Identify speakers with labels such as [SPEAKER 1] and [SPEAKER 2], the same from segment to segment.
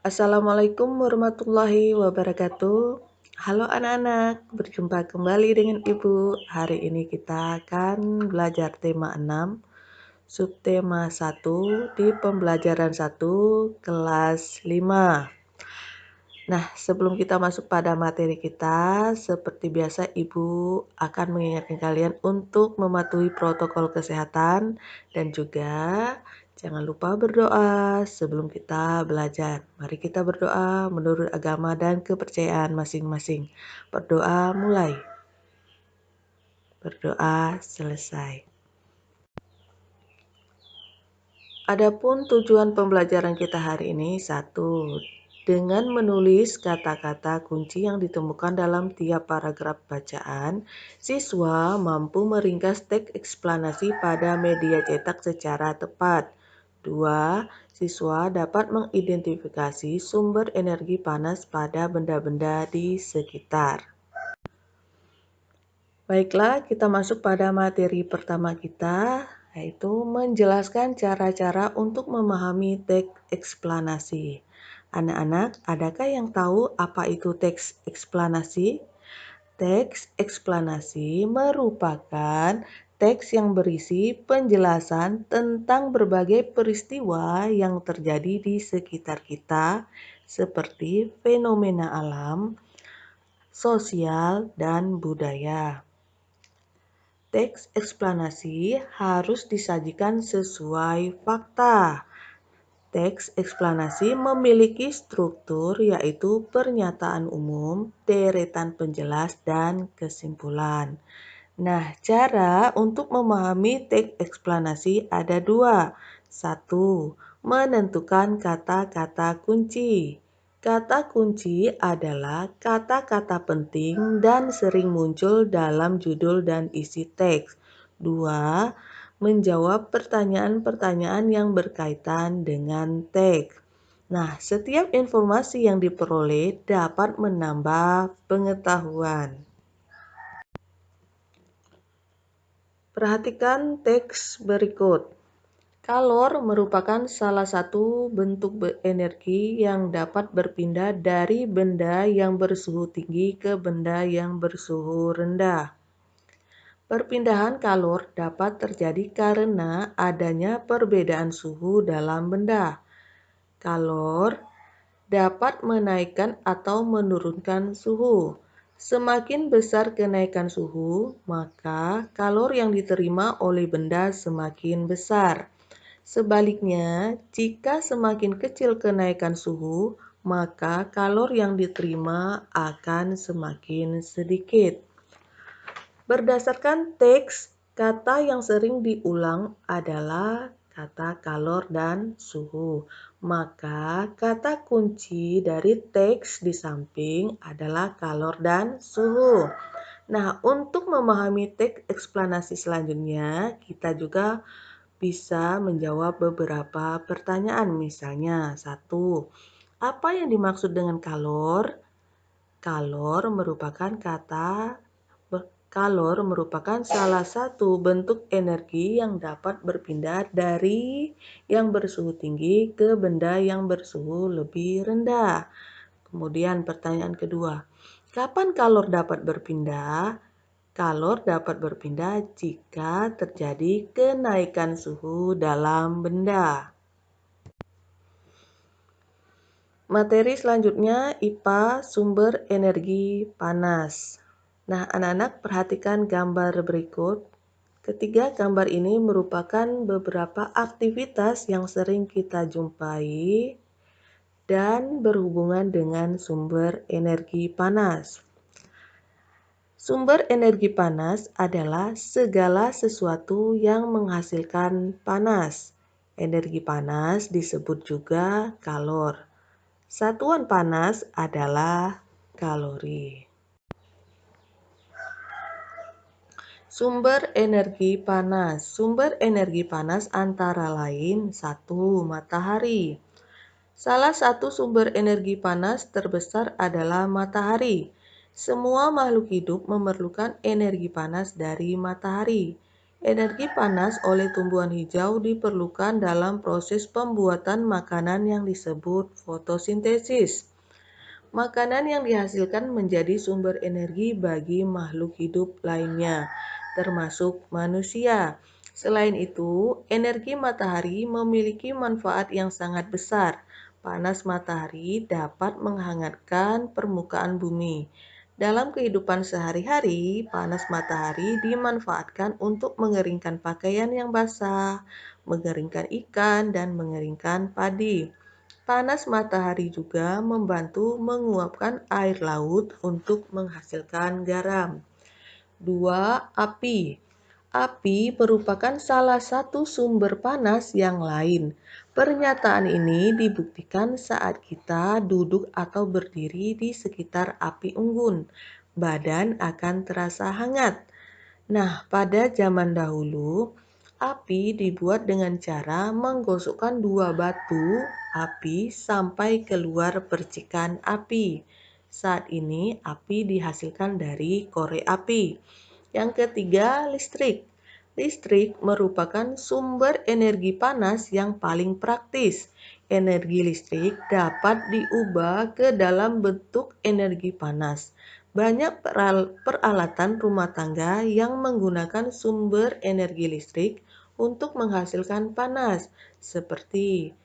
[SPEAKER 1] Assalamualaikum warahmatullahi wabarakatuh. Halo anak-anak, berjumpa kembali dengan Ibu. Hari ini kita akan belajar tema 6, subtema 1 di pembelajaran 1 kelas 5. Nah, sebelum kita masuk pada materi kita, seperti biasa Ibu akan mengingatkan kalian untuk mematuhi protokol kesehatan dan juga jangan lupa berdoa sebelum kita belajar. Mari kita berdoa menurut agama dan kepercayaan masing-masing. Berdoa mulai. Berdoa selesai. Adapun tujuan pembelajaran kita hari ini, 1. Dengan menulis kata-kata kunci yang ditemukan dalam tiap paragraf bacaan, siswa mampu meringkas teks eksplanasi pada media cetak secara tepat. 2. Siswa dapat mengidentifikasi sumber energi panas pada benda-benda di sekitar. Baiklah, kita masuk pada materi pertama kita, yaitu menjelaskan cara-cara untuk memahami teks eksplanasi. Anak-anak, adakah yang tahu apa itu teks eksplanasi? Teks eksplanasi merupakan teks yang berisi penjelasan tentang berbagai peristiwa yang terjadi di sekitar kita, seperti fenomena alam, sosial, dan budaya. Teks eksplanasi harus disajikan sesuai fakta. Teks eksplanasi memiliki struktur yaitu pernyataan umum, deretan penjelas, dan kesimpulan. Nah, cara untuk memahami teks eksplanasi ada 2. 1. Menentukan kata-kata kunci. Kata kunci adalah kata-kata penting dan sering muncul dalam judul dan isi teks. 2. Menjawab pertanyaan-pertanyaan yang berkaitan dengan teks. Nah, setiap informasi yang diperoleh dapat menambah pengetahuan. Perhatikan teks berikut. Kalor merupakan salah satu bentuk energi yang dapat berpindah dari benda yang bersuhu tinggi ke benda yang bersuhu rendah. Perpindahan kalor dapat terjadi karena adanya perbedaan suhu dalam benda. Kalor dapat menaikkan atau menurunkan suhu. Semakin besar kenaikan suhu, maka kalor yang diterima oleh benda semakin besar. Sebaliknya, jika semakin kecil kenaikan suhu, maka kalor yang diterima akan semakin sedikit. Berdasarkan teks, kata yang sering diulang adalah kata kalor dan suhu. Maka kata kunci dari teks di samping adalah kalor dan suhu. Nah, untuk memahami teks eksplanasi selanjutnya, kita juga bisa menjawab beberapa pertanyaan. Misalnya, 1. Apa yang dimaksud dengan kalor? Kalor merupakan salah satu bentuk energi yang dapat berpindah dari yang bersuhu tinggi ke benda yang bersuhu lebih rendah. Kemudian pertanyaan kedua, kapan kalor dapat berpindah? Kalor dapat berpindah jika terjadi kenaikan suhu dalam benda. Materi selanjutnya IPA sumber energi panas. Nah, anak-anak perhatikan gambar berikut. Ketiga gambar ini merupakan beberapa aktivitas yang sering kita jumpai dan berhubungan dengan sumber energi panas. Sumber energi panas adalah segala sesuatu yang menghasilkan panas. Energi panas disebut juga kalor. Satuan panas adalah kalori. Sumber energi panas. Sumber energi panas antara lain 1. Matahari. Salah satu sumber energi panas terbesar adalah matahari. Semua makhluk hidup memerlukan energi panas dari matahari. Energi panas oleh tumbuhan hijau diperlukan dalam proses pembuatan makanan yang disebut fotosintesis. Makanan yang dihasilkan menjadi sumber energi bagi makhluk hidup lainnya, termasuk manusia. Selain itu, energi matahari memiliki manfaat yang sangat besar. Panas matahari dapat menghangatkan permukaan bumi. Dalam kehidupan sehari-hari, panas matahari dimanfaatkan untuk mengeringkan pakaian yang basah, mengeringkan ikan, dan mengeringkan padi. Panas matahari juga membantu menguapkan air laut untuk menghasilkan garam. 2. Api. Api merupakan salah satu sumber panas yang lain. Pernyataan ini dibuktikan saat kita duduk atau berdiri di sekitar api unggun. Badan akan terasa hangat. Nah, pada zaman dahulu, api dibuat dengan cara menggosokkan dua batu api sampai keluar percikan api. Saat ini, api dihasilkan dari korek api. Yang ketiga, listrik. Listrik merupakan sumber energi panas yang paling praktis. Energi listrik dapat diubah ke dalam bentuk energi panas. Banyak peralatan rumah tangga yang menggunakan sumber energi listrik untuk menghasilkan panas, seperti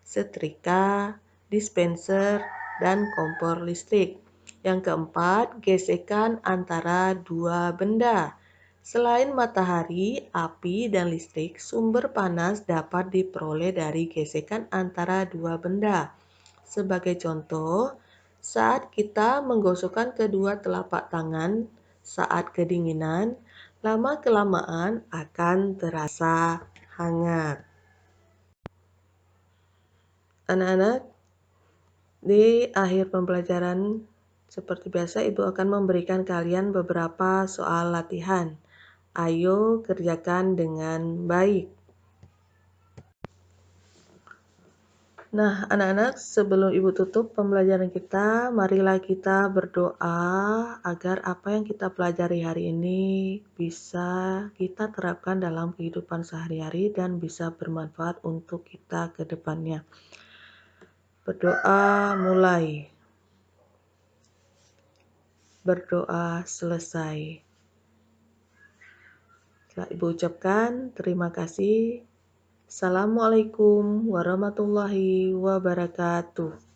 [SPEAKER 1] setrika, dispenser, dan kompor listrik. Yang keempat, gesekan antara dua benda. Selain matahari, api, dan listrik, sumber panas dapat diperoleh dari gesekan antara dua benda. Sebagai contoh, saat kita menggosokkan kedua telapak tangan saat kedinginan, lama-kelamaan akan terasa hangat. Anak-anak, di akhir pembelajaran, seperti biasa, Ibu akan memberikan kalian beberapa soal latihan. Ayo kerjakan dengan baik. Nah, anak-anak, sebelum Ibu tutup pembelajaran kita, marilah kita berdoa agar apa yang kita pelajari hari ini bisa kita terapkan dalam kehidupan sehari-hari dan bisa bermanfaat untuk kita ke depannya. Berdoa mulai. Berdoa selesai. Setelah Ibu ucapkan terima kasih. Assalamualaikum warahmatullahi wabarakatuh.